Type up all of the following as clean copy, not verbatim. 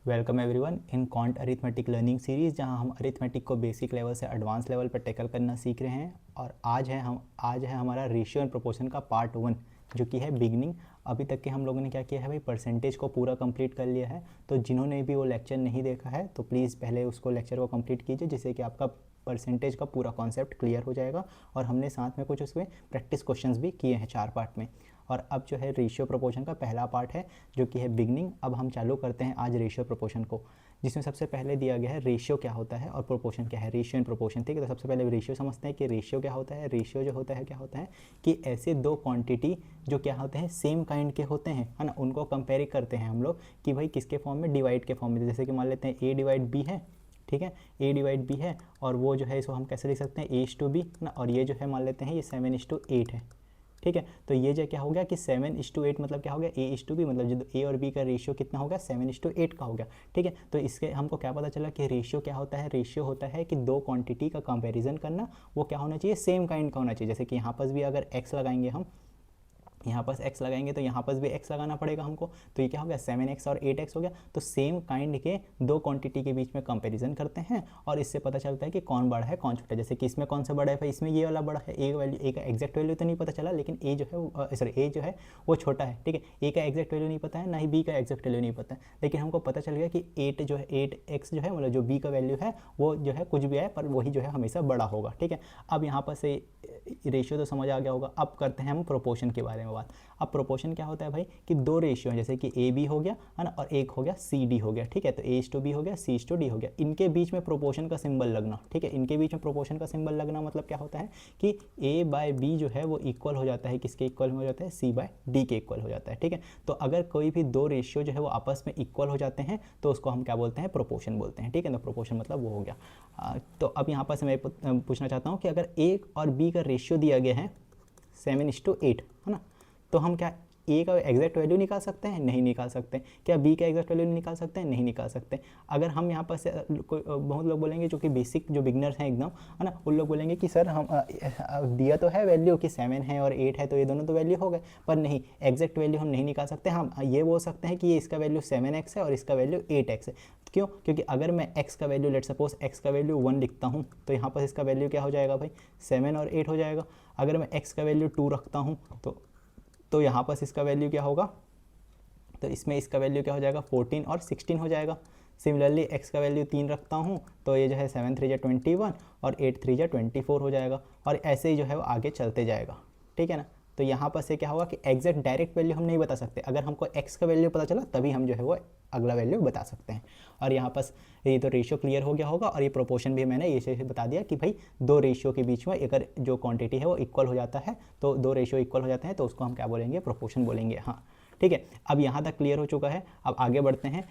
Welcome everyone in quant arithmetic learning series, जहां हम arithmetic को बेसिक लेवल से एडवांस लेवल पर टैकल करना सीख रहे हैं। और आज है हमारा रेशियो एंड प्रोपोर्शन का पार्ट 1, जो कि है बिगनिंग। अभी तक के हम लोगों ने क्या किया है भाई, परसेंटेज को पूरा कंप्लीट कर लिया है। तो जिन्होंने भी वो लेक्चर नहीं देखा है तो प्लीज़ पहले उसको लेक्चर को कंप्लीट कीजिए, जिससे कि आपका परसेंटेज का पूरा कॉन्सेप्ट क्लियर हो जाएगा। और हमने साथ में कुछ उसमें प्रैक्टिस क्वेश्चंस भी किए हैं 4 पार्ट में। और अब जो है रेशियो प्रोपोर्शन का पहला पार्ट है, जो कि है बिगनिंग। अब हम चालू करते हैं आज रेशियो प्रोपोर्शन को, जिसमें सबसे पहले दिया गया है रेशियो क्या होता है और प्रोपोर्शन क्या है। रेशियो एंड प्रोपोर्शन, ठीक है। तो सबसे पहले रेशियो समझते हैं कि रेशियो क्या होता है। रेशियो जो होता है क्या होता है कि ऐसे दो क्वांटिटी जो क्या होते हैं, सेम काइंड के होते हैं, है ना, उनको कंपेयर करते हैं हम लोग कि भाई किसके फॉर्म में, डिवाइड के फॉर्म में। जैसे कि मान लेते हैं ए डिवाइड बी है, ठीक है, ए डिवाइड बी है, और वो जो है इसको हम कैसे लिख सकते हैं, ए इज टू बी ना। और ये जो है मान लेते हैं ये 7:8 है, ठीक है। तो ये जो क्या हो गया कि 7:8 मतलब क्या हो गया, ए इज टू बी, मतलब जो ए और बी का रेशियो कितना हो गया, 7:8 का हो गया, ठीक है। तो इसके हमको क्या पता चला कि रेशियो क्या होता है। रेशियो होता है कि दो क्वांटिटी का कंपैरिजन करना, वो क्या होना चाहिए, सेम काइंड का होना चाहिए। जैसे कि यहाँ पर भी अगर एक्स लगाएंगे हम, यहाँ पर x लगाएंगे तो यहाँ पर भी x लगाना पड़ेगा हमको। तो ये क्या हो गया, 7x और 8x हो गया। तो सेम काइंड के दो क्वांटिटी के बीच में कंपैरिजन करते हैं, और इससे पता चलता है कि कौन बड़ा है कौन छोटा है। जैसे कि इसमें कौन सा बड़ा है भाई, इसमें ये वाला बड़ा है। ए वैल्यू, ए का एग्जैक्ट वैल्यू तो नहीं पता चला, लेकिन ए जो है सॉरी ए जो है वो छोटा है, ठीक है। ए का एग्जैक्ट वैल्यू नहीं पता है, ना ही बी का एग्जैक्ट वैल्यू नहीं पता है, लेकिन हमको पता चल गया कि 8 जो है 8x जो है, मतलब जो बी का वैल्यू है वो जो है कुछ भी है, पर वही जो है हमेशा बड़ा होगा, ठीक है। अब यहाँ पर से रेशियो तो समझ आ गया होगा। अब करते हैं हम प्रोपोर्शन के बारे में बात। अब प्रोपोर्शन क्या होता है भाई कि दो रेशियो हैं, जैसे कि ए बी हो गया, है ना, और एक हो गया सी डी हो गया, ठीक है। तो ए इज टू बी हो गया, सी इज टू डी हो गया। इनके बीच में प्रोपोर्शन का सिंबल लगना, ठीक है। इनके बीच में प्रोपोर्शन का सिंबल लगना मतलब क्या होता है कि ए बाय बी जो है वो इक्वल हो जाता है, किसके इक्वल हो जाता है, सी बाय डी के इक्वल हो जाता है, ठीक है। तो अगर कोई भी दो रेशियो जो है वो आपस में इक्वल हो जाते हैं तो उसको हम क्या बोलते हैं, प्रोपोर्शन बोलते हैं, ठीक है। तो प्रोपोर्शन मतलब वो हो गया। तो अब यहाँ पर से मैं पूछना चाहता हूँ कि अगर ए और बी का रेशियो दिया गया है 7:8, है ना, तो हम क्या ए का एग्जैक्ट वैल्यू निकाल सकते हैं, नहीं निकाल सकते। क्या बी का एग्जैक्ट वैल्यू निकाल सकते हैं, नहीं निकाल सकते। अगर हम यहाँ पर से बहुत लोग बोलेंगे जो कि बेसिक जो बिगनर्स हैं एकदम, है ना, उन लोग बोलेंगे कि सर हम दिया तो है वैल्यू कि 7 है और 8 है, तो ये दोनों तो वैल्यू हो गए, पर नहीं, एग्जैक्ट वैल्यू हम नहीं निकाल सकते। हम ये बोल सकते हैं कि ये इसका वैल्यू 7x है और इसका वैल्यू 8x है। क्यों? क्योंकि अगर मैं x का वैल्यू, लेट सपोज x का वैल्यू 1 लिखता हूँ, तो यहाँ पर इसका वैल्यू क्या हो जाएगा भाई, 7 और 8 हो जाएगा। अगर मैं x का वैल्यू 2 रखता हूँ तो यहाँ पर इसका वैल्यू क्या होगा, तो इसमें इसका वैल्यू क्या हो जाएगा, 14 और 16 हो जाएगा। सिमिलरली x का वैल्यू 3 रखता हूँ तो ये जो है 7 3 जा 21 और 8 3 जा 24 हो जाएगा, और ऐसे ही जो है वो आगे चलते जाएगा, ठीक है ना। तो यहाँ पर से क्या होगा कि एग्जैक्ट डायरेक्ट वैल्यू हम नहीं बता सकते। अगर हमको x का वैल्यू पता चला तभी हम जो है वो अगला वैल्यू बता सकते हैं। और यहाँ पर ये तो रेशियो क्लियर हो गया होगा। और ये प्रोपोर्शन भी मैंने ये बता दिया कि भाई दो रेशियो के बीच में अगर जो क्वांटिटी है वो इक्वल हो जाता है, तो दो रेशियो इक्वल हो जाते हैं तो उसको हम क्या बोलेंगे, प्रोपोर्शन बोलेंगे। हाँ, ठीक है। अब यहाँ तक क्लियर हो चुका है। अब आगे बढ़ते हैं।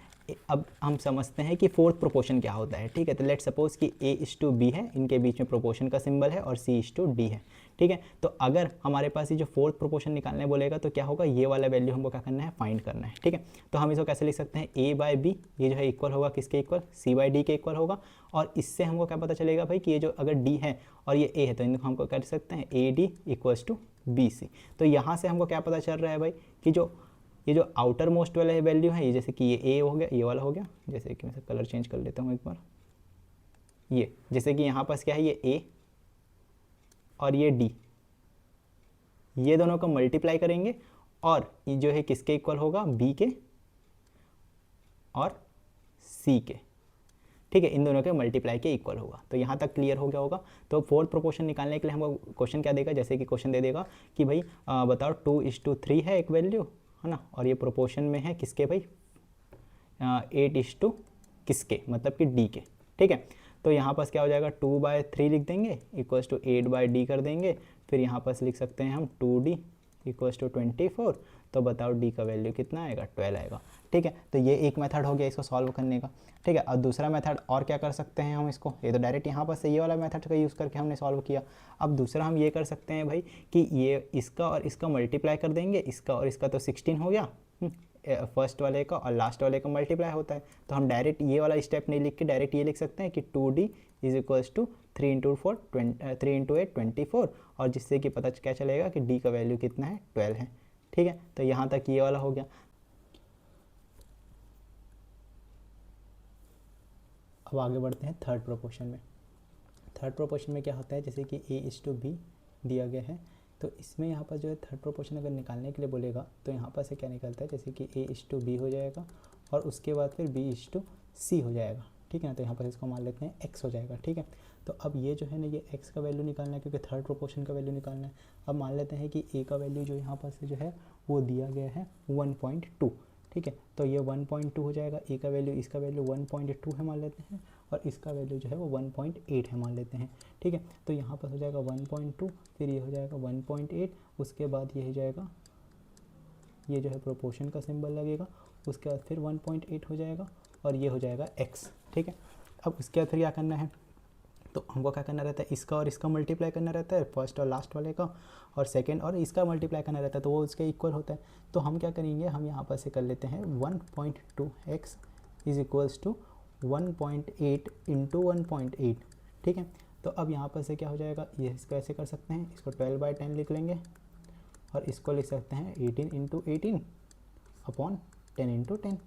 अब हम समझते हैं कि फोर्थ प्रोपोर्शन क्या होता है, ठीक है। तो लेट सपोज कि ए इज टू बी है, इनके बीच में प्रोपोर्शन का सिंबल है, और सी इज टू डी है, ठीक है। तो अगर हमारे पास ये जो फोर्थ प्रोपोर्शन निकालने बोलेगा तो क्या होगा, ये वाला वैल्यू हमको क्या करना है, फाइंड करना है, ठीक है। तो हम इसको कैसे लिख सकते हैं, ए बाय बी ये जो है इक्वल होगा किसके इक्वल, सी बाय डी के इक्वल होगा। और इससे हमको क्या पता चलेगा भाई कि ये जो अगर डी है और ये ए है, तो इनको हमको कर सकते हैं A D equals to B C. तो यहाँ से हमको क्या पता चल रहा है भाई कि ये जो आउटर मोस्ट वाला वैल्यू है, ये जैसे कि ये ए हो गया, ये वाला हो गया। जैसे कि मैं कलर चेंज कर लेता हूँ एक बार, ये जैसे कि यहाँ पास क्या है, ये ए और ये डी, ये दोनों को मल्टीप्लाई करेंगे और ये जो है किसके इक्वल होगा, बी के और सी के, ठीक है। इन दोनों के मल्टीप्लाई के इक्वल होगा। तो यहाँ तक क्लियर हो गया होगा। तो फोर्थ प्रोपोर्शन निकालने के लिए हमको क्वेश्चन क्या देगा, जैसे कि क्वेश्चन दे देगा कि भाई बताओ 2:3 है एक वैल्यू, है ना, और ये प्रोपोर्शन में है किसके भाई, 8:, किसके मतलब कि डी के, ठीक है। तो यहाँ पास क्या हो जाएगा, 2/3 लिख देंगे इक्वल्स टू 8/d कर देंगे। फिर यहाँ पास लिख सकते हैं हम 2d इक्वल्स टू 24। तो बताओ d का वैल्यू कितना आएगा, 12 आएगा, ठीक है। तो ये एक मेथड हो गया इसको सॉल्व करने का, ठीक है। और दूसरा मेथड और क्या कर सकते हैं हम इसको, ये तो डायरेक्ट यहाँ पर से ये वाला मेथड का यूज़ करके हमने सॉल्व किया। अब दूसरा हम ये कर सकते हैं भाई कि ये इसका और इसका मल्टीप्लाई कर देंगे, इसका और इसका तो 16 हो गया, फर्स्ट वाले का और लास्ट वाले का मल्टीप्लाई होता है। तो हम डायरेक्ट ये वाला स्टेप नहीं लिख के डायरेक्ट ये लिख सकते हैं कि 2d इज इक्वल्स टू 3 × 8 24, और जिससे कि पता क्या चलेगा कि d का वैल्यू कितना है, 12 है, ठीक है। तो यहाँ तक ये वाला हो गया। अब आगे बढ़ते हैं थर्ड प्रोपोर्शन में। थर्ड प्रोपोर्शन में क्या होता है, जैसे कि A/B दिया गया है, तो इसमें यहाँ पर जो है थर्ड प्रोपोर्शन अगर निकालने के लिए बोलेगा तो यहाँ पर से क्या निकलता है, जैसे कि A/B हो जाएगा और उसके बाद फिर B/C हो जाएगा, ठीक है ना। तो यहाँ पर इसको मान लेते हैं x हो जाएगा, ठीक है। तो अब ये जो है ना, ये x का वैल्यू निकालना है क्योंकि थर्ड प्रोपोर्शन का वैल्यू निकालना है। अब मान लेते हैं कि a का वैल्यू जो यहाँ पर से जो है वो दिया गया है 1.2, ठीक है। तो ये 1.2 हो जाएगा, a का वैल्यू, इसका वैल्यू 1.2 है मान लेते हैं, और इसका वैल्यू जो है वो 1.8 है मान लेते हैं, ठीक है। तो यहाँ पर हो जाएगा 1.2, फिर ये हो जाएगा 1.8, उसके बाद ये हो जाएगा, ये जो है प्रोपोर्शन का सिंबल लगेगा, उसके बाद फिर 1.8 हो जाएगा और ये हो जाएगा x, ठीक है। अब उसके बाद फिर क्या करना है, तो हमको क्या करना रहता है, इसका और इसका मल्टीप्लाई करना रहता है, फर्स्ट और लास्ट वाले का, और सेकंड और इसका मल्टीप्लाई करना रहता है, तो वो उसके इक्वल होता है। तो हम क्या करेंगे, हम यहाँ पर से कर लेते हैं 1.2x is equals to 1.8 into 1.8, ठीक है। तो अब यहाँ पर से क्या हो जाएगा, ये इसको ऐसे कर सकते हैं, इसको 12/10 लिख लेंगे और इसको लिख सकते हैं 18 इंटू 18 अपॉन 10 इंटू 10,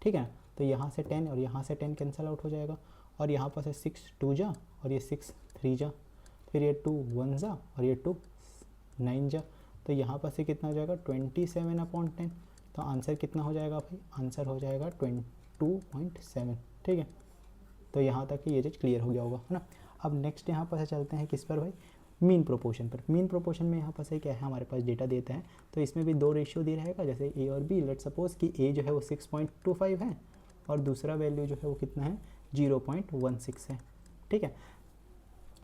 ठीक है। तो यहाँ से 10 और यहाँ से 10 कैंसिल आउट हो जाएगा, और यहाँ पर से 6 2 जा और ये 6 3 जा, फिर ये 2 1 जा और ये 2 9 जा, तो यहाँ पर से कितना हो जाएगा 27/10। तो आंसर कितना हो जाएगा भाई, आंसर हो जाएगा 22.7, ठीक है। तो यहाँ तक ये चीज़ क्लियर हो गया होगा, है ना। अब नेक्स्ट यहाँ पर से चलते हैं किस पर भाई, मीन प्रोपोर्शन पर। मीन प्रोपोर्शन में यहाँ पर से क्या है, हमारे पास डेटा देता है, तो इसमें भी दो रेशियो दे रहेगा, जैसे a और b। लेट सपोज कि a जो है वो 6.25 है और दूसरा वैल्यू जो है वो कितना है 0.16 है, ठीक है।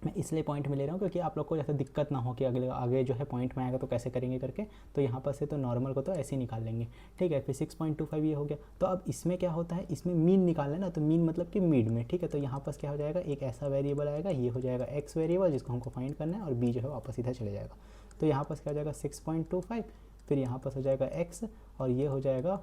मैं इसलिए पॉइंट में ले रहा हूँ क्योंकि आप लोग को जैसे दिक्कत ना हो कि अगले आगे जो है पॉइंट में आएगा तो कैसे करेंगे करके, तो यहाँ पर से तो नॉर्मल को तो ऐसे ही निकाल लेंगे, ठीक है। फिर 6.25 ये हो गया। तो अब इसमें क्या होता है, इसमें मीन निकालना है ना, तो मीन मतलब कि मिड में, ठीक है। तो यहाँ पर क्या हो जाएगा, एक ऐसा वेरिएबल आएगा, ये हो जाएगा x वेरिएबल जिसको हमको फाइंड करना है, और b जो है वापस इधर चले जाएगा। तो यहाँ पर क्या हो जाएगा 6.25, फिर यहाँ पर हो जाएगा x और ये हो जाएगा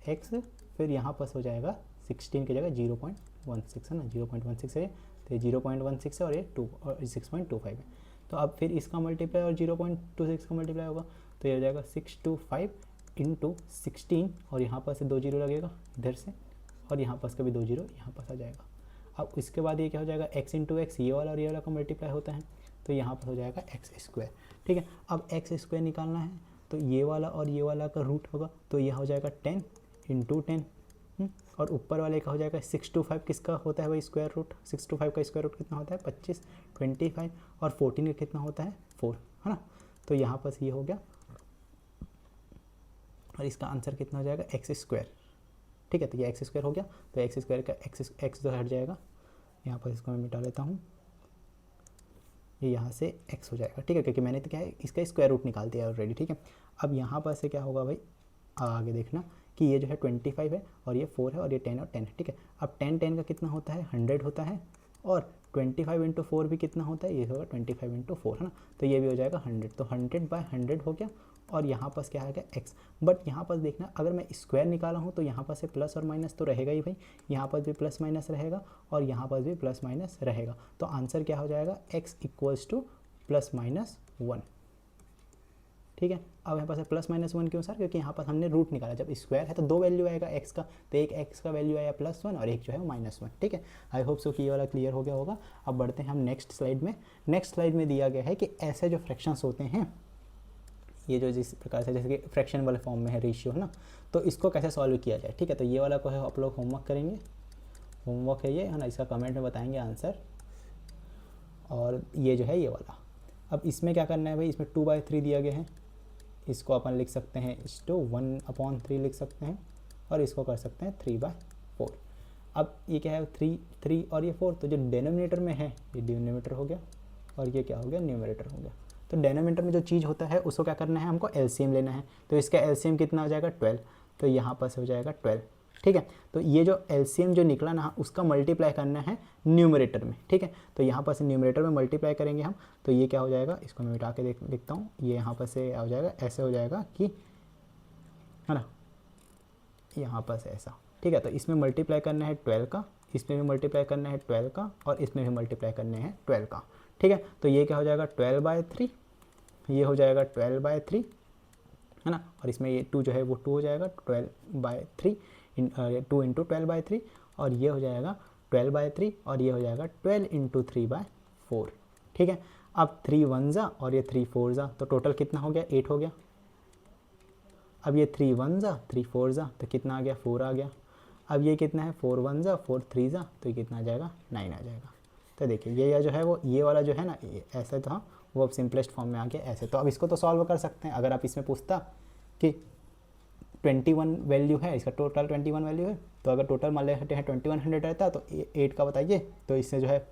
x, फिर यहाँ पर हो जाएगा 16 की जगह 0.16 है ना, 0.16 है, तो 0.16 है और ये 2 और 6.25 है। तो अब फिर इसका मल्टीप्लाई और 0.26 का मल्टीप्लाई होगा, तो ये हो जाएगा 625 इंटू 16 और यहाँ पर से 2 जीरो लगेगा इधर से, और यहाँ पर का भी 2 जीरो यहाँ पर आ जाएगा। अब इसके बाद ये क्या हो जाएगा x इंटू एक्स, ये वाला और ये वाला का मल्टीप्लाई होता है, तो यहाँ पर हो जाएगा x², ठीक है। अब x² निकालना है, तो ये वाला और ये वाला का रूट होगा, तो यह हो जाएगा 10 इंटू 10, और ऊपर वाले का हो जाएगा 625, किसका होता है भाई स्क्वायर रूट, 625 का स्क्वायर रूट कितना होता है 25, 25 और 14 का कितना होता है 4, है ना। तो यहाँ पर ये हो गया और इसका आंसर कितना हो जाएगा x², ठीक है। तो ये x² हो गया, तो x² का x जो हट जाएगा, यहाँ पर इसको मैं मिटा लेता हूँ, ये यहाँ से x हो जाएगा, ठीक है, क्योंकि मैंने तो क्या है इसका स्क्वायर रूट निकाल दिया ऑलरेडी, ठीक है। अब यहाँ पर से क्या होगा भाई, आगे देखना कि ये जो है 25 है और ये 4 है और ये 10 और 10 है, ठीक है। अब 10 का कितना होता है 100 होता है, और 25 इंटू 4 भी कितना होता है, ये होगा 25 इंटू 4, है ना। तो ये भी हो जाएगा 100, तो 100/100 हो गया, और यहाँ पर क्या आएगा x। बट यहाँ पर देखना, अगर मैं स्क्वायर निकाला हूँ तो यहाँ पर से प्लस और माइनस तो रहेगा ही भाई, यहाँ पर भी प्लस माइनस रहेगा और यहाँ पर भी प्लस माइनस रहेगा। तो आंसर क्या हो जाएगा x = +-1, ठीक है। अब यहाँ पर +-1 क्यों सर, क्योंकि यहाँ पर हमने रूट निकाला, जब स्क्वायर है तो दो वैल्यू आएगा x का, तो एक x का वैल्यू आया +1 और एक जो है -1, ठीक है। आई होप सो कि ये वाला क्लियर हो गया होगा। अब बढ़ते हैं हम नेक्स्ट स्लाइड में। नेक्स्ट स्लाइड में दिया गया है कि ऐसे जो फ्रैक्शंस होते हैं, ये जो जिस प्रकार से जैसे कि फ्रैक्शन वाले फॉर्म में है रेशियो, है ना, तो इसको कैसे सॉल्व किया जाए, ठीक है। तो ये वाला को है आप लोग होमवर्क करेंगे, होमवर्क है ये, है ना, इसका कमेंट में बताएंगे आंसर। और ये जो है ये वाला, अब इसमें क्या करना है भाई, इसमें 2/3 दिया गया है, इसको अपन लिख सकते हैं 1/3 लिख सकते हैं, और इसको कर सकते हैं 3/4। अब ये क्या है 3 और ये 4, तो जो डिनोमिनेटर में है ये डिनोमिनेटर हो गया और ये क्या हो गया न्यूमरेटर हो गया। तो डिनोमिनेटर में जो चीज़ होता है उसको क्या करना है, हमको एलसीएम लेना है, तो इसका एलसीएम कितना हो जाएगा 12, तो यहाँ पर से हो जाएगा 12, ठीक है। तो ये जो एलसीएम जो निकला ना, उसका मल्टीप्लाई करना है न्यूमरेटर में, ठीक है। तो यहाँ पर से न्यूमरेटर में मल्टीप्लाई करेंगे हम, तो ये क्या हो जाएगा, इसको मैं मिटा के लिखता हूँ, ये यहाँ पर से हो जाएगा, ऐसे हो जाएगा कि, है ना, यहाँ पर से ऐसा, ठीक है। तो इसमें मल्टीप्लाई करना है 12 का, इसमें भी मल्टीप्लाई करना है 12 का, और इसमें भी मल्टीप्लाई करने हैं 12 का, ठीक है। तो ये क्या हो जाएगा 12/3, ये हो जाएगा 12/3, है ना, और इसमें ये 2 जो है वो 2 हो जाएगा 12/3, 2 × 12/3, और ये हो जाएगा 12/3 और ये हो जाएगा 12 × 3/4। ठीक है, अब 3 1 जा और ये 3 4 जा, तो टोटल कितना हो गया, 8 हो गया। अब ये 3 1 जा 3 4 जा, तो कितना आ गया, 4 आ गया। अब ये कितना है, 4 1 जा 4 3 जा, तो ये कितना आ जाएगा, 9 आ जाएगा। तो देखिए ये जो है वो ये वाला जो है ना, ऐसे था वो अब सिंपलेस्ट फॉर्म में आ गया ऐसे। तो अब इसको तो सॉल्व कर सकते हैं। अगर आप इसमें पूछता कि 21 वैल्यू है, इसका टोटल 21 वैल्यू है, तो अगर टोटल मान लेते हैं 2100 रहता तो 8 का बताइए, तो इससे जो है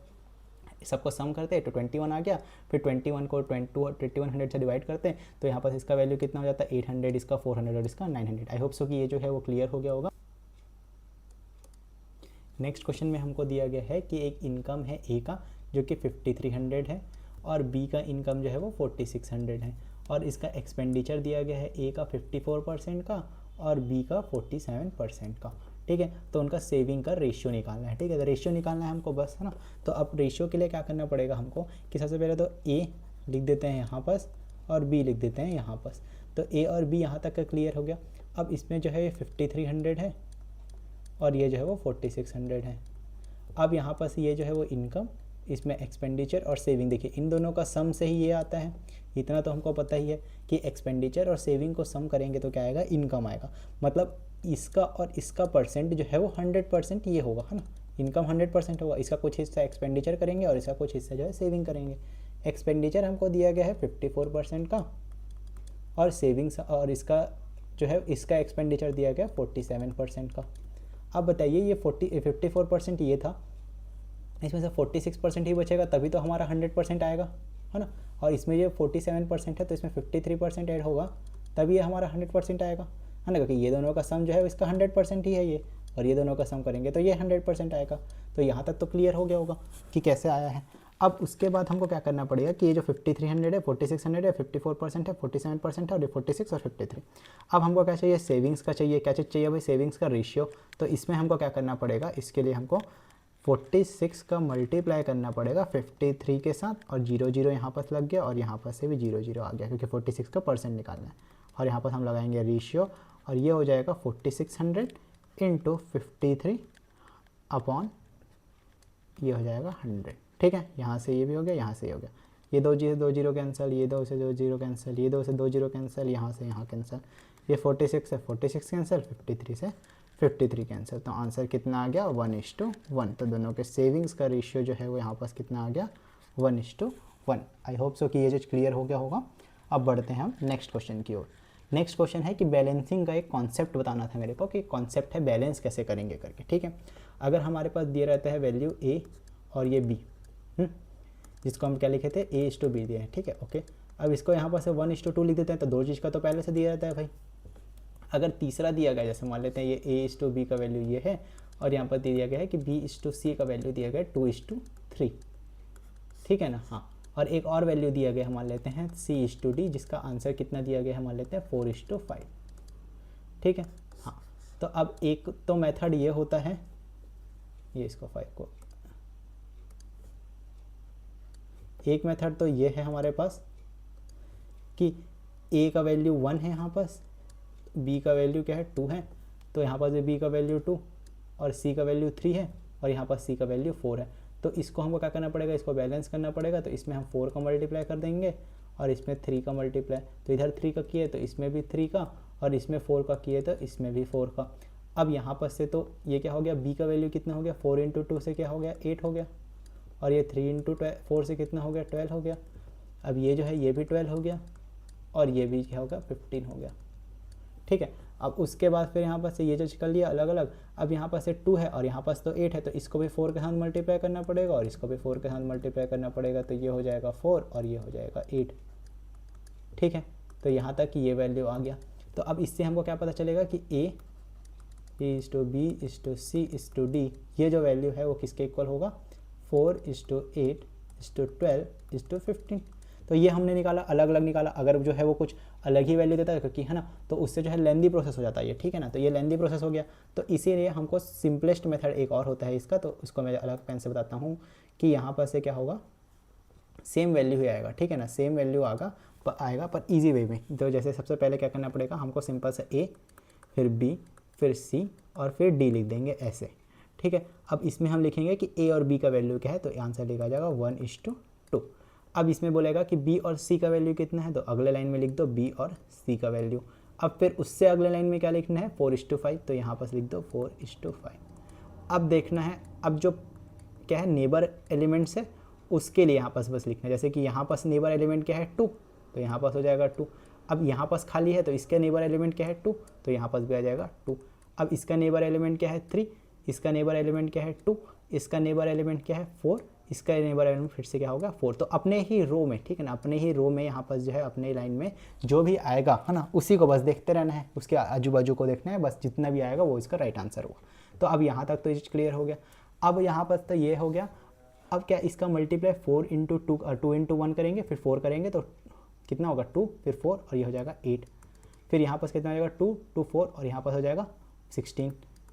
सबको सम करते हैं तो 21 आ गया। फिर 21 को 2100 से डिवाइड करते हैं, तो यहाँ पर इसका वैल्यू कितना हो जाता है, 800, इसका 400 और इसका 900। आई होप सो कि ये जो है वो क्लियर हो गया होगा। नेक्स्ट क्वेश्चन में हमको दिया गया है कि एक इनकम है ए का जो कि 5300 है और बी का इनकम जो है वो 4600 है, और इसका एक्सपेंडिचर दिया गया है ए का 54% का और बी का 47% का। ठीक है, तो उनका सेविंग का रेशियो निकालना है। ठीक है, तो रेशियो निकालना है हमको बस, है ना। तो अब रेशियो के लिए क्या करना पड़ेगा हमको कि सबसे पहले तो ए लिख देते हैं यहाँ पर और बी लिख देते हैं यहाँ पर। तो ए और बी यहाँ तक का क्लियर हो गया। अब इसमें जो है ये 5300 है और ये जो है वो 4600 है। अब यहाँ पर ये जो है वो इनकम, इसमें एक्सपेंडिचर और सेविंग, देखिए इन दोनों का सम से ही ये आता है। इतना तो हमको पता ही है कि एक्सपेंडिचर और सेविंग को सम करेंगे तो क्या आएगा, इनकम आएगा। मतलब इसका और इसका परसेंट जो है वो 100% ये होगा, है ना। इनकम 100% होगा, इसका कुछ हिस्सा एक्सपेंडिचर करेंगे और इसका कुछ हिस्सा जो है सेविंग करेंगे। एक्सपेंडिचर हमको दिया गया है 54% का और सेविंग्स, और इसका जो है इसका एक्सपेंडिचर दिया गया 47% का। अब बताइए ये 54% ये था, इसमें से 46% ही बचेगा, तभी तो हमारा 100% आएगा, है ना। और इसमें ये 47% है तो इसमें 53% ऐड होगा, तभी ये हमारा 100% आएगा, है ना। क्योंकि ये दोनों का सम जो है इसका 100% ही है ये, और ये दोनों का सम करेंगे तो ये 100% आएगा। तो यहाँ तक तो क्लियर हो गया होगा कि कैसे आया है। अब उसके बाद हमको क्या करना पड़ेगा कि ये जो 5300 है, 4600 है, 54% है, 47% है और ये 46 और 53। अब हमको क्या चाहिए, सेविंग्स का चाहिए। क्या चीज़ चाहिए भाई, सेविंग्स का रेशियो। तो इसमें हमको क्या करना पड़ेगा, इसके लिए हमको 46 का मल्टीप्लाई करना पड़ेगा 53 के साथ, और 0 0 यहाँ पर लग गया और यहाँ पर से भी 0 0 आ गया, क्योंकि 46 का परसेंट निकालना है। और यहाँ पर हम लगाएंगे रेशियो, और ये हो जाएगा 4600 × 53 अपॉन ये हो जाएगा 100। ठीक है, यहाँ से ये भी हो गया, यहाँ से ये हो गया, ये 2 0 कैंसिल, ये 2 से 2 0 कैंसिल, ये 2 से 2 0 कैंसिल, यहाँ से यहाँ कैंसिल, ये 46 से 46 कैंसिल, 53 से 53 कैंसिल। तो आंसर कितना आ गया, 1:1। तो दोनों के सेविंग्स का रेशियो जो है वो यहाँ पास कितना आ गया, 1:1। आई होप सो कि ये जो क्लियर हो गया होगा। अब बढ़ते हैं हम नेक्स्ट क्वेश्चन की ओर। नेक्स्ट क्वेश्चन है कि बैलेंसिंग का एक कॉन्सेप्ट बताना था मेरे को, कि कॉन्सेप्ट है बैलेंस कैसे करेंगे करके। ठीक है, अगर हमारे पास दिया रहता है वैल्यू ए और ये बी, जिसको हम क्या लिखे थे, A/B दिए हैं। ठीक है, ओके। अब इसको यहाँ पर से 1:2 लिख देते हैं, तो दो चीज़ का तो पहले से दिया रहता है भाई। अगर तीसरा दिया गया, जैसे मान लेते हैं ये A/B का वैल्यू ये है और यहाँ पर दिया गया है कि B/C का वैल्यू दिया गया है 2:3। ठीक है ना, हाँ। और एक और वैल्यू दिया गया है, मान लेते हैं C/D, जिसका आंसर कितना दिया गया है, मान लेते हैं 4:5। ठीक है, हाँ। तो अब एक तो मेथड ये होता है, ये इसको 5 को, एक मेथड तो ये है हमारे पास कि A का वैल्यू 1 है यहाँ पास, B का वैल्यू क्या है, 2 है, तो यहाँ पास B का वैल्यू 2 और C का वैल्यू 3 है और यहाँ पास C का वैल्यू 4 है। तो इसको हमको क्या करना पड़ेगा, इसको बैलेंस करना पड़ेगा। तो इसमें हम 4 का मल्टीप्लाई कर देंगे और इसमें 3 का मल्टीप्लाई, तो इधर 3 का किए तो इसमें भी 3 का, और इसमें 4 का किए तो इसमें भी 4 का। अब यहाँ पर से तो ये क्या हो गया, B का वैल्यू कितना हो गया, 4 × 2 से क्या हो गया, 8 हो गया, और ये 3 × 4 से कितना हो गया, 12 हो गया। अब ये जो है ये भी 12 हो गया और ये भी क्या होगा, 15 हो गया। ठीक है, अब उसके बाद फिर यहाँ पर से ये जो कर लिया अलग अलग। अब यहाँ पर से 2 है और यहाँ पास तो 8 है, तो इसको भी 4 के साथ मल्टीप्लाई करना पड़ेगा और इसको भी 4 के साथ मल्टीप्लाई करना पड़ेगा। तो ये हो जाएगा 4 और ये हो जाएगा 8। ठीक है, तो यहाँ तक ये वैल्यू आ गया। तो अब इससे हमको क्या पता चलेगा कि A/B/C/D ये जो वैल्यू है वो किसके इक्वल होगा, 4:8:12:15। तो ये हमने निकाला, अलग अलग निकाला। अगर जो है वो कुछ अलग ही वैल्यू देता है, क्योंकि है ना, तो उससे जो है लेंदी प्रोसेस हो जाता है ये। ठीक है ना, तो ये लेंदी प्रोसेस हो गया। तो इसीलिए हमको सिंपलेस्ट मेथड एक और होता है इसका, तो उसको मैं अलग पेन से बताता हूँ कि यहाँ पर से क्या होगा, सेम वैल्यू ही आएगा। ठीक है ना, सेम वैल्यू आएगा पर ईजी वे में। तो जैसे सबसे पहले क्या करना पड़ेगा हमको, सिंपल से A, फिर B, फिर C और फिर D लिख देंगे ऐसे। ठीक है। अब इसमें हम लिखेंगे कि ए और बी का वैल्यू क्या है, तो आंसर लिखा जाएगा 1:2। अब इसमें बोलेगा कि बी और सी का वैल्यू कितना है, तो अगले लाइन में लिख दो बी और सी का वैल्यू। अब फिर उससे अगले लाइन में क्या लिखना है, 4:5, तो यहाँ पर लिख दो 4:5। अब देखना है, अब जो क्या है नेबर एलिमेंट्स है उसके लिए यहाँ पास बस लिखना है, जैसे कि यहाँ पास नेबर एलिमेंट क्या है 2, तो यहाँ पास हो जाएगा 2। अब यहाँ पास खाली है तो इसका नेबर एलिमेंट क्या है 2, तो यहाँ पास भी आ जाएगा 2। अब इसका नेबर एलिमेंट क्या है 3, इसका नेबर एलिमेंट क्या है 2, इसका नेबर एलिमेंट क्या है 4, इसका नेबर एलिमेंट फिर से क्या होगा 4। तो अपने ही रो में, ठीक है ना, अपने ही रो में यहाँ पास जो है अपने लाइन में जो भी आएगा है ना, उसी को बस देखते रहना है, उसके आजू बाजू को देखना है, बस जितना भी आएगा वो इसका राइट आंसर होगा। तो अब यहाँ तक तो ये क्लियर हो गया। अब यहाँ पर तो ये हो गया। अब क्या इसका मल्टीप्लाई 2 × 1 करेंगे, फिर 4 करेंगे तो कितना होगा 2, फिर 4 और ये हो जाएगा 8। फिर यहाँ पर कितना हो जाएगा 2, 2, 4 और यहाँ पर हो जाएगा 16।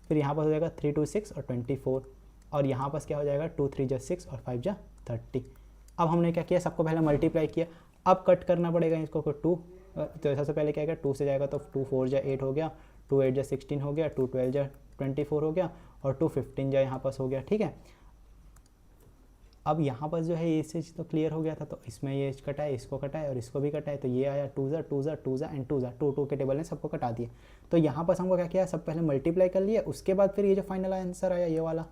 फिर यहाँ पर हो जाएगा 3, 2, 6 और 24। और यहाँ पर क्या हो जाएगा 2, 3 × 6 और 5 × 30। अब हमने क्या किया, सबको पहले मल्टीप्लाई किया, अब कट करना पड़ेगा इसको 2। तो सबसे पहले क्या है 2 से जाएगा तो 2, 4 × 8 हो गया, 2, 8 × 16 हो गया, 2, 12 × 24 हो गया और 2, 15 यहाँ पास हो गया। ठीक है, अब यहाँ पर जो है ये चीज़ तो क्लियर हो गया था, तो इसमें ये कटाए, इसको कटाए और इसको भी कटाए, तो ये आया 2 ज़ा 2 ज़ा 2 ज़ा एंड 2 ज़ा 2 2 के टेबल ने सबको कटा दिए। तो यहाँ पर हमको क्या किया, सब पहले मल्टीप्लाई कर लिया, उसके बाद फिर ये जो फाइनल आंसर आया ये वाला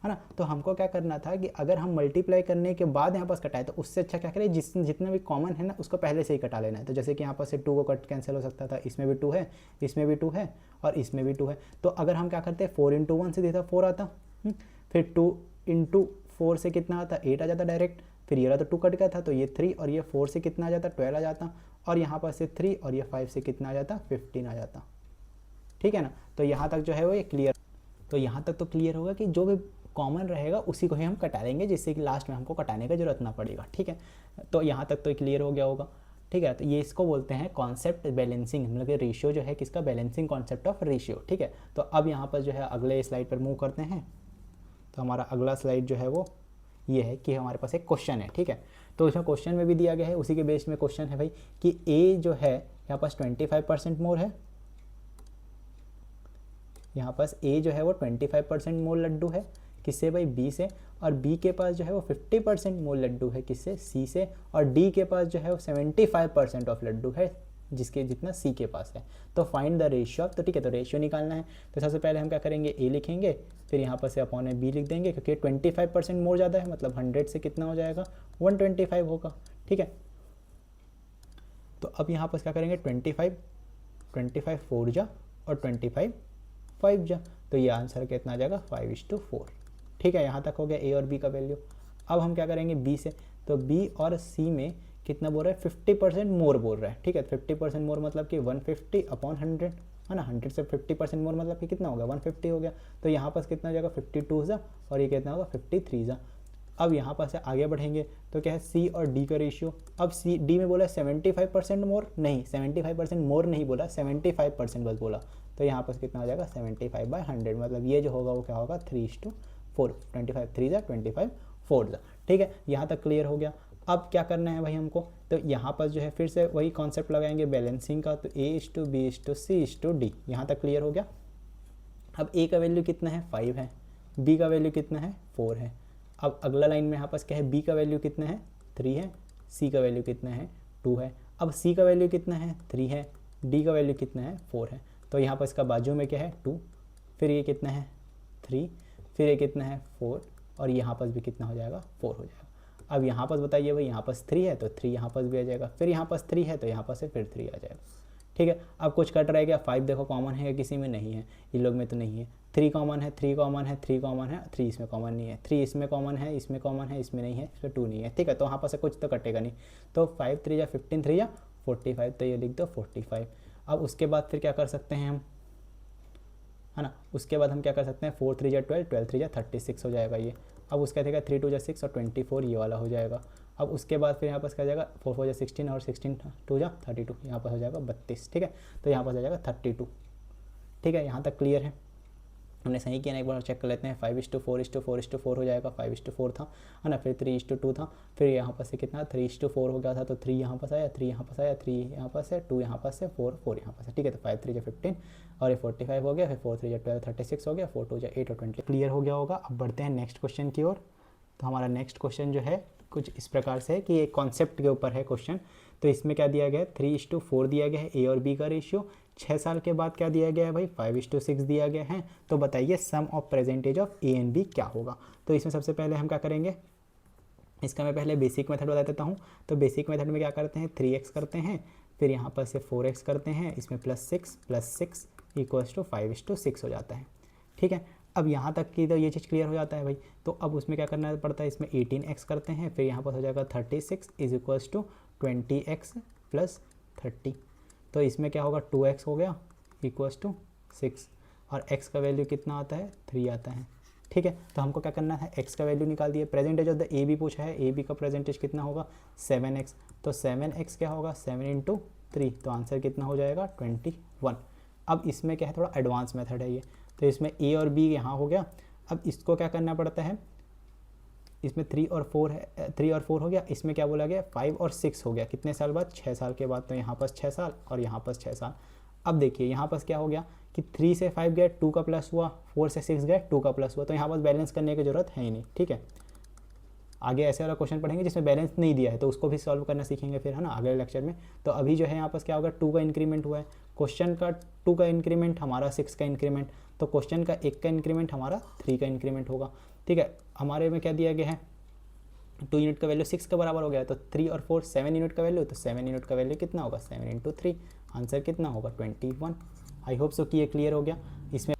है ना। तो हमको क्या करना था कि अगर हम मल्टीप्लाई करने के बाद यहाँ पास कटाए तो उससे अच्छा क्या करें, जितना भी कॉमन है ना उसको पहले से ही कटा लेना है। तो जैसे कि यहाँ पर से 2 को कट कैंसिल हो सकता था, इसमें भी 2 है, इसमें भी 2 है और इसमें भी 2 है। तो अगर हम क्या करते हैं 4 × 1 से देता 4 आता, फिर 2 × 4 से कितना आता 8 आ जाता डायरेक्ट। फिर ये रहा तो 2 कट गया था तो ये 3 और ये 4 से कितना आ जाता 12 आ जाता, और यहाँ पर से 3 और ये 5 से कितना आ जाता 15 आ जाता। ठीक है ना, तो यहाँ तक जो है वो ये क्लियर। तो यहाँ तक तो क्लियर होगा कि जो भी कॉमन रहेगा उसी को ही हम कटा लेंगे, जिससे कि लास्ट में हमको कटाने की जरूरत ना पड़ेगा। ठीक है, तो यहाँ तक तो क्लियर हो गया होगा। ठीक है, तो ये इसको बोलते हैं कॉन्सेप्ट बैलेंसिंग, मतलब कि रेशियो जो है किसका, बैलेंसिंग कॉन्सेप्ट ऑफ रेशियो। ठीक है, तो अब यहाँ पर जो है अगले स्लाइड पर मूव करते हैं। तो हमारा अगला स्लाइड जो है वो ये है कि हमारे पास एक क्वेश्चन है। ठीक है, तो इसमें क्वेश्चन में भी दिया गया है, उसी के बेस में क्वेश्चन है भाई कि ए जो है यहाँ पास 25% मोर है, यहाँ पास ए जो है वो 25% मोर लड्डू है, किससे भाई बी से, और बी के पास जो है वो 50% मोर लड्डू है, किससे सी से, और डी के पास जो है वो 75% ऑफ लड्डू है, जिसके जितना सी के पास है। तो फाइंड द रेशियो ऑफ, तो ठीक है, तो रेशियो निकालना है। तो सबसे पहले हम क्या करेंगे, ए लिखेंगे, फिर यहाँ पर से अपॉन बी लिख देंगे, क्योंकि 25% मोर ज़्यादा है, मतलब 100 से कितना हो जाएगा 125 होगा। ठीक है, तो अब यहाँ पर क्या करेंगे 25 4 जा और 25 5 जा, तो ये आंसर कितना आ जाएगा 5:4। ठीक है, यहाँ तक हो गया ए और बी का वैल्यू। अब हम क्या करेंगे बी से, तो बी और सी में कितना बोल रहा है 50% मोर बोल रहा है। ठीक है, 50% मोर मतलब कि 150/100 है ना, 100 से 50% मोर मतलब कि कितना होगा 150 हो गया। तो यहाँ पर कितना हो जाएगा 52 जा और ये कितना होगा 53 जा। अब यहाँ पर से आगे बढ़ेंगे तो क्या है सी और डी का रेशियो। अब सी डी में बोला 75% मोर, नहीं 75% मोर नहीं बोला, 75% बस बोला। तो यहाँ पर कितना हो जाएगा 75/100, मतलब ये जो होगा वो क्या होगा 3:4, 25 3 जा 25 4 जा। ठीक है, यहाँ तक क्लियर हो गया। अब क्या करना है भाई हमको, तो यहाँ पर जो है फिर से वही कॉन्सेप्ट लगाएंगे बैलेंसिंग का, तो A:B:C:D, यहाँ तक क्लियर हो गया। अब ए का वैल्यू कितना है 5 है, बी का वैल्यू कितना है 4 है। अब अगला लाइन में यहाँ पास क्या है, बी का वैल्यू कितना है 3 है, सी का वैल्यू कितना है 2 है। अब सी का वैल्यू कितना है 3 है, डी का वैल्यू कितना है 4 है। तो यहाँ पर इसका बाजू में क्या है 2, फिर ये कितना है 3, फिर ये कितना है 4 और यहाँ पर भी कितना हो जाएगा 4 हो जाएगा। अब यहाँ पर बताइए भाई, यहाँ पर 3 है तो 3 यहाँ पर भी आ जाएगा, फिर यहाँ पर 3 है तो यहाँ पर से फिर 3 आ जाएगा। ठीक है, अब कुछ कट रह गया, 5 देखो कॉमन है, किसी में नहीं है, इन लोग में तो नहीं है। 3 कॉमन है, 3 कॉमन है, 3 कॉमन है, 3 इसमें कॉमन नहीं है, 3 इसमें कॉमन है, इसमें कॉमन है, इसमें नहीं है, इसमें 2 नहीं है। ठीक है, तो वहाँ पर से कुछ तो कटेगा नहीं। तो 5 3 या 15 3 या 45, तो ये लिख दो 45। अब उसके बाद फिर क्या कर सकते हैं हम, है ना, उसके बाद हम क्या कर सकते हैं 4 3 या 12, 12 3 या 36 हो जाएगा ये। अब उसका देगा 3 2 या 6 और 24 ये वाला हो जाएगा। अब उसके बाद फिर यहाँ पर क्या जाएगा 4 4 या 16 और 16 2 या 32, यहाँ पर हो जाएगा 32। ठीक है, तो यहाँ पर हो जाएगा 32। ठीक है, यहाँ तक क्लियर है। हमने सही किया ना, एक बार चेक कर लेते हैं। 5:4:4:4 हो जाएगा, 5:4 था, है ना, फिर 3:2 था, फिर यहाँ पर से कितना 3:4 हो गया था, तो 3 यहाँ पर आया, 3 यहाँ पर आया, 3 यहाँ पर से, 2 यहाँ पर से, 4 यहाँ पर से, ठीक है। तो 5 3 15 और ये 45 हो गया, फिर 4 3 12 36 हो गया, 4 2 8 और 20 क्लियर हो गया होगा। अब बढ़ते हैं नेक्स्ट क्वेश्चन की ओर। तो हमारा नेक्स्ट क्वेश्चन जो है कुछ इस प्रकार से है कि एक कॉन्सेप्ट के ऊपर है क्वेश्चन। तो इसमें क्या दिया गया है, 3:4 दिया गया है ए और बी का रेशियो। 6 साल के बाद क्या दिया गया है भाई, 5:6 दिया गया है। तो बताइए sum of percentage of A and B क्या होगा। तो इसमें सबसे पहले हम क्या करेंगे, इसका मैं पहले बेसिक मेथड बता देता हूँ। तो बेसिक मेथड में क्या करते हैं, 3x करते हैं, फिर यहाँ पर से 4x करते हैं, इसमें +6 इक्वल्स टू 5:6 हो जाता है, ठीक है। अब यहाँ तक की तो ये चीज़ क्लियर हो जाता है भाई। तो अब उसमें क्या करना पड़ता है, इसमें 18x करते हैं, फिर यहाँ पर हो जाएगा 36 इज इक्वल्स टू 20x + 30। तो इसमें क्या होगा, 2x हो गया इक्वल्स टू 6 और x का वैल्यू कितना आता है, 3 आता है, ठीक है। तो हमको क्या करना है, x का वैल्यू निकाल दिए। Percentage of the A B पूछा है, ए बी का प्रेजेंटेज कितना होगा 7x। तो 7x क्या होगा 7 × 3, तो आंसर कितना हो जाएगा 21। अब इसमें क्या है, थोड़ा एडवांस मेथड है ये। तो इसमें ए और बी यहाँ हो गया। अब इसको क्या करना पड़ता है, इसमें 3 और 4 है, 3 और 4 हो गया, इसमें क्या बोला गया 5 और 6 हो गया, कितने साल बाद, 6 साल के बाद। तो यहाँ पर 6 साल और यहाँ पर 6 साल। अब देखिए यहाँ पर क्या हो गया कि 3 से 5 गया 2 का प्लस हुआ, 4 से 6 गया 2 का प्लस हुआ, तो यहाँ पर बैलेंस करने की ज़रूरत है ही नहीं, ठीक है। आगे ऐसे वाला क्वेश्चन पढ़ेंगे जिसमें बैलेंस नहीं दिया है, तो उसको भी सॉल्व करना सीखेंगे फिर, है ना, अगले लेक्चर में। तो अभी जो है यहाँ पर क्या होगा, 2 का इंक्रीमेंट हुआ है, क्वेश्चन का 2 का इंक्रीमेंट, हमारा 6 का इंक्रीमेंट, तो क्वेश्चन का 1 का इंक्रीमेंट, हमारा 3 का इंक्रीमेंट होगा, ठीक है। हमारे में क्या दिया गया है, 2 यूनिट का वैल्यू 6 के बराबर हो गया, तो 3 और 4 7 यूनिट का वैल्यू, तो 7 यूनिट का वैल्यू कितना होगा 7 × 3, आंसर कितना होगा 21। आई होप सो कि ये क्लियर हो गया। इसमें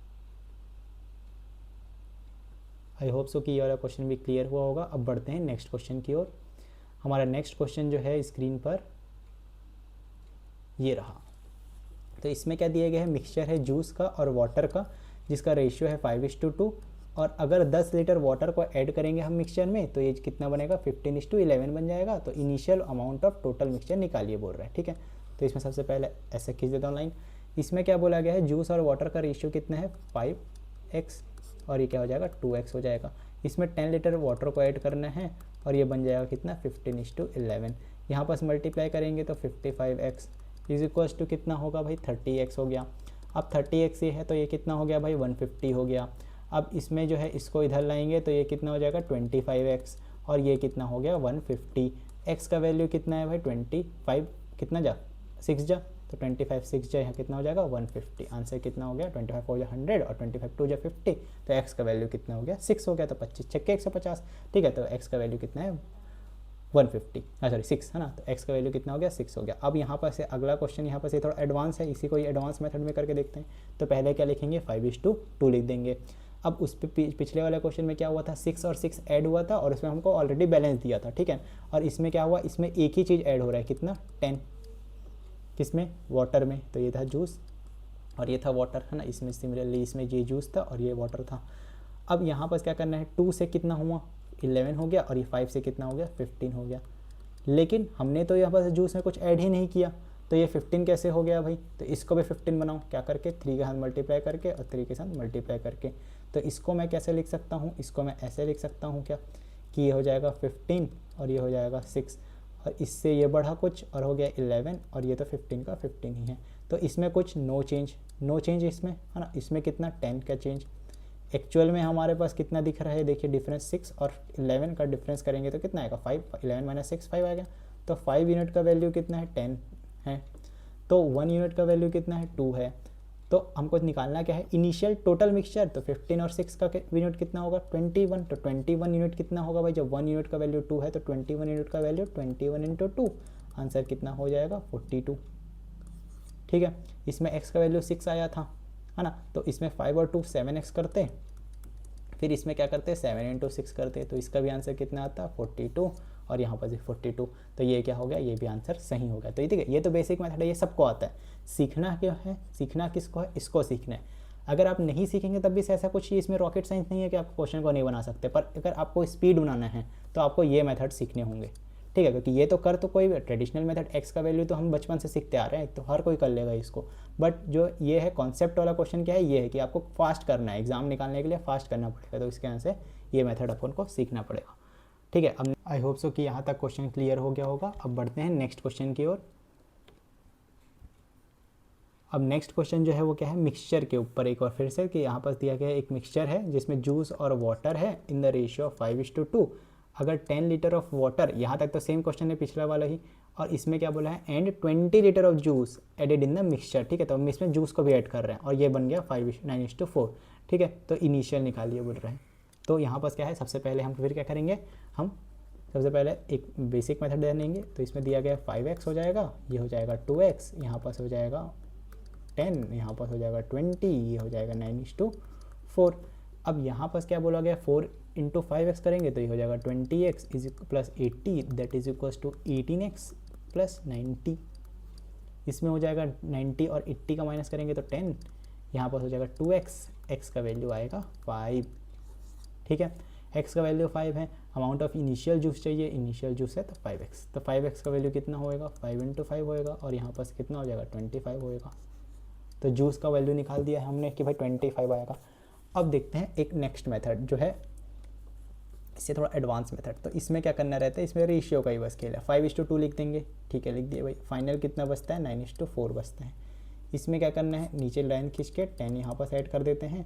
आई होप सो कि ये वाला क्वेश्चन भी क्लियर हुआ होगा। अब बढ़ते हैं नेक्स्ट क्वेश्चन की ओर। हमारा नेक्स्ट क्वेश्चन जो है स्क्रीन पर ये रहा। तो इसमें क्या दिया गया है, मिक्सचर है जूस का और वाटर का, जिसका रेशियो है 5:2, और अगर 10 लीटर वाटर को ऐड करेंगे हम मिक्सचर में, तो ये कितना बनेगा 15:11 बन जाएगा। तो initial amount of total mixture निकालिए बोल रहा है, ठीक है। तो इसमें सबसे पहले ऐसे खींच देता हूँ लाइन। इसमें क्या बोला गया है, जूस और वाटर का रेशियो कितना है 5x, और ये क्या हो जाएगा 2x हो जाएगा। इसमें 10 लीटर वाटर को ऐड करना है और ये बन जाएगा कितना 15:11। यहाँ पर मल्टीप्लाई करेंगे तो 55x इज इक्वल्स टू कितना होगा भाई 30x हो गया। अब 30x ये है तो ये कितना हो गया भाई 150 हो गया। अब इसमें जो है इसको इधर लाएंगे तो ये कितना हो जाएगा 25x, और ये कितना हो गया 150। x का वैल्यू कितना है भाई 25, कितना जा 6 जा, तो 25 6 जा, यहाँ कितना हो जाएगा 150। आंसर कितना हो गया 25 हो जा 100 और 25 2 जा 50, तो x का वैल्यू कितना हो गया 6 हो गया, तो 25 6 के 150, ठीक है। तो x का वैल्यू कितना है 150, सॉरी 6 है ना, तो x का वैल्यू कितना हो गया 6 हो गया। अब यहाँ पर से अगला क्वेश्चन यहाँ पर से थोड़ा एडवांस है, इसी को एडवांस मेथड में करके देखते हैं। तो पहले क्या लिखेंगे 5:2 लिख देंगे। अब उस पे पिछले वाले क्वेश्चन में क्या हुआ था 6 और 6 ऐड हुआ था और उसमें हमको ऑलरेडी बैलेंस दिया था, ठीक है। और इसमें क्या हुआ, इसमें एक ही चीज़ ऐड हो रहा है, कितना 10, किसमें वाटर में, तो ये था जूस और ये था वाटर, है ना। इसमें सिमिलरली इसमें ये जूस था और ये वाटर था। अब यहाँ पर क्या करना है, 2 से कितना हुआ 11 हो गया, और ये 5 से कितना हो गया 15 हो गया। लेकिन हमने तो यहाँ पर जूस में कुछ ऐड ही नहीं किया, तो ये 15 कैसे हो गया भाई, तो इसको भी 15 बनाओ, क्या करके 3 के साथ मल्टीप्लाई करके और 3 के साथ मल्टीप्लाई करके। तो इसको मैं कैसे लिख सकता हूँ, इसको मैं ऐसे लिख सकता हूँ क्या, कि ये हो जाएगा 15 और ये हो जाएगा 6, और इससे ये बढ़ा कुछ और हो गया 11, और ये तो 15 का 15 ही है। तो इसमें कुछ नो चेंज इसमें, है ना। इसमें कितना 10 का चेंज। एक्चुअल में हमारे पास कितना दिख रहा है, देखिए डिफरेंस 6 और 11 का डिफरेंस करेंगे तो कितना आएगा 5, 11 - 6 5 आ गया। तो 5 यूनिट का वैल्यू कितना है 10 है, तो 1 यूनिट का वैल्यू कितना है 2 है। तो हमको निकालना क्या है इनिशियल टोटल मिक्सचर, तो 15 और 6 का यूनिट कितना होगा 21, तो 21 यूनिट कितना होगा भाई, जब 1 यूनिट का वैल्यू 2 है तो 21 यूनिट का वैल्यू 21 × 2, आंसर कितना हो जाएगा 42, ठीक है। इसमें x का वैल्यू 6 आया था, है ना, तो इसमें 5 और 2 7x करते, फिर इसमें क्या करते 7 × 6 करते, तो इसका भी आंसर कितना आता 42, और यहाँ पर 42, तो ये क्या हो गया, ये भी आंसर सही हो गया। तो ठीक है, ये तो बेसिक मेथड है, ये सबको आता है। सीखना क्या है, सीखना किसको है, इसको सीखना है। अगर आप नहीं सीखेंगे तब भी ऐसा कुछ इसमें रॉकेट साइंस नहीं है कि आप क्वेश्चन को नहीं बना सकते, पर अगर आपको स्पीड बनाना है तो आपको ये मेथड सीखने होंगे, ठीक है, क्योंकि ये तो कर तो कोई भी ट्रेडिशनल मेथड एक्स का वैल्यू तो हम बचपन से सीखते आ रहे हैं, तो हर कोई कर लेगा इसको। बट जो ये है कॉन्सेप्ट वाला क्वेश्चन क्या है, ये है कि आपको फास्ट करना है, एग्जाम निकालने के लिए फास्ट करना पड़ेगा, तो इसके यहाँ से ये मेथड अपन को सीखना पड़ेगा। ठीक है, अब आई होप सो कि यहाँ तक क्वेश्चन क्लियर हो गया होगा। अब बढ़ते हैं नेक्स्ट क्वेश्चन की ओर। अब नेक्स्ट क्वेश्चन जो है वो क्या है, मिक्सचर के ऊपर एक और फिर से, कि यहाँ पर दिया गया है एक मिक्सचर है जिसमें जूस और वाटर है इन द रेशियो ऑफ 5:2। अगर 10 लीटर ऑफ वाटर, यहाँ तक तो सेम क्वेश्चन है पिछला वाला ही, और इसमें क्या बोला है, and 20 litre of juice added in the mixture. ठीक है, तो हम इसमें जूस को भी ऐड कर रहे हैं और ये बन गया 9:4। ठीक है, तो इनिशियल निकालिए बोल रहे हैं। तो यहाँ पर क्या है, सबसे पहले हम फिर क्या करेंगे, हम सबसे पहले एक बेसिक मेथड जानेंगे। तो इसमें दिया गया 5x हो जाएगा, ये हो जाएगा 2x, यहाँ पर हो जाएगा 10, यहाँ पर हो जाएगा 20, ये हो जाएगा 9:4। अब यहाँ पर क्या बोला गया, 4 × 5x करेंगे तो ये हो जाएगा 20x plus 80, that is equals to 18x plus 90। इसमें हो जाएगा 90 और 80 का माइनस करेंगे तो 10, यहाँ पर हो जाएगा 2x, x का वैल्यू आएगा 5। ठीक है, x का वैल्यू 5 है, अमाउंट ऑफ इनिशियल जूस चाहिए, इनिशियल जूस है तो 5x, तो 5x का वैल्यू कितना होएगा, 5 × 5 होएगा, और यहाँ पर कितना हो जाएगा 25 होएगा। तो जूस का वैल्यू निकाल दिया है हमने कि भाई 25 आएगा। अब देखते हैं एक नेक्स्ट मेथड जो है, इससे थोड़ा एडवांस मेथड। तो इसमें क्या करना रहता है, इसमें रेशियो का ही बस खेल है, 5:2 लिख देंगे। ठीक है, लिख दिए भाई, फाइनल कितना बचता है, 9:4 बचता है। इसमें क्या करना है, नीचे लाइन खींच के 10 यहाँ पर ऐड कर देते हैं,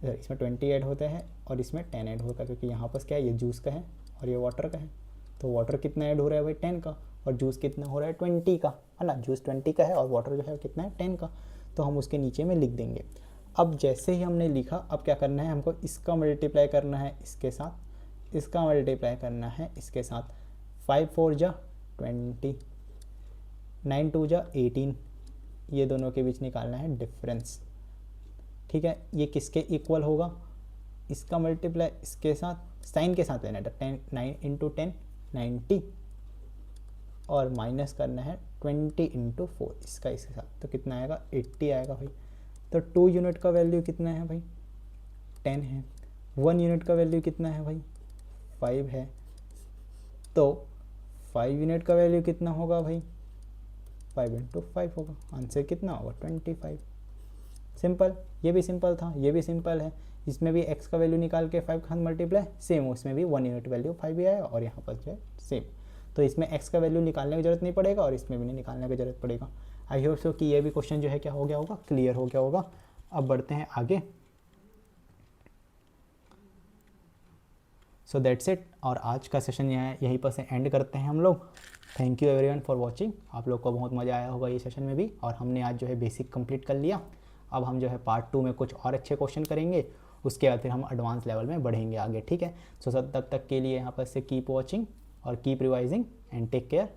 इसमें 20 ऐड होता है और इसमें 10 ऐड होगा, क्योंकि यहाँ पर क्या है, ये जूस का है और ये वाटर का है। तो वाटर कितना ऐड हो रहा है भाई, 10 का, और जूस कितना हो रहा है, 20 का, है ना। जूस 20 का है और वाटर जो है कितना है, 10 का। तो हम उसके नीचे में लिख देंगे। अब जैसे ही हमने लिखा, अब क्या करना है, हमको इसका मल्टीप्लाई करना है इसके साथ, इसका मल्टीप्लाई करना है इसके साथ। 5 4 जा 20, 9 2 जा 18, ये दोनों के बीच निकालना है डिफरेंस। ठीक है, ये किसके इक्वल होगा, इसका मल्टीप्लाई इसके साथ, साइन के साथ लेना है, 10 9 × 10 90, और माइनस करना है 20 × 4 इसका इसके साथ, तो कितना आएगा, 80 आएगा भाई। तो 2 यूनिट का वैल्यू कितना है भाई, 10 है। 1 यूनिट का वैल्यू कितना है भाई, 5 है। तो 5 यूनिट का वैल्यू कितना होगा भाई, 5 × 5 होगा। आंसर कितना होगा, 25। सिंपल, ये भी सिंपल था, ये भी सिंपल है। इसमें भी x का वैल्यू निकाल के 5 का मल्टीप्लाई, सेम उसमें भी 1 यूनिट वैल्यू 5 ही आया, और यहाँ पर जो है सेम। तो इसमें x का वैल्यू निकालने की जरूरत नहीं पड़ेगा और इसमें भी नहीं निकालने की जरूरत पड़ेगा। आई होप सो कि ये भी क्वेश्चन जो है क्या हो गया होगा, क्लियर हो गया होगा। अब बढ़ते हैं आगे। सो दैट्स इट, और आज का सेशन यहीं पर से एंड करते हैं हम लोग। Thank you everyone for watching. आप लोग को बहुत मज़ा आया होगा ये सेशन में भी, और हमने आज जो है बेसिक कंप्लीट कर लिया। अब हम जो है पार्ट 2 में कुछ और अच्छे क्वेश्चन करेंगे, उसके बाद फिर हम एडवांस लेवल में बढ़ेंगे आगे। ठीक है, सो तब तक के लिए यहाँ पर से कीप वॉचिंग और keep revising and take care.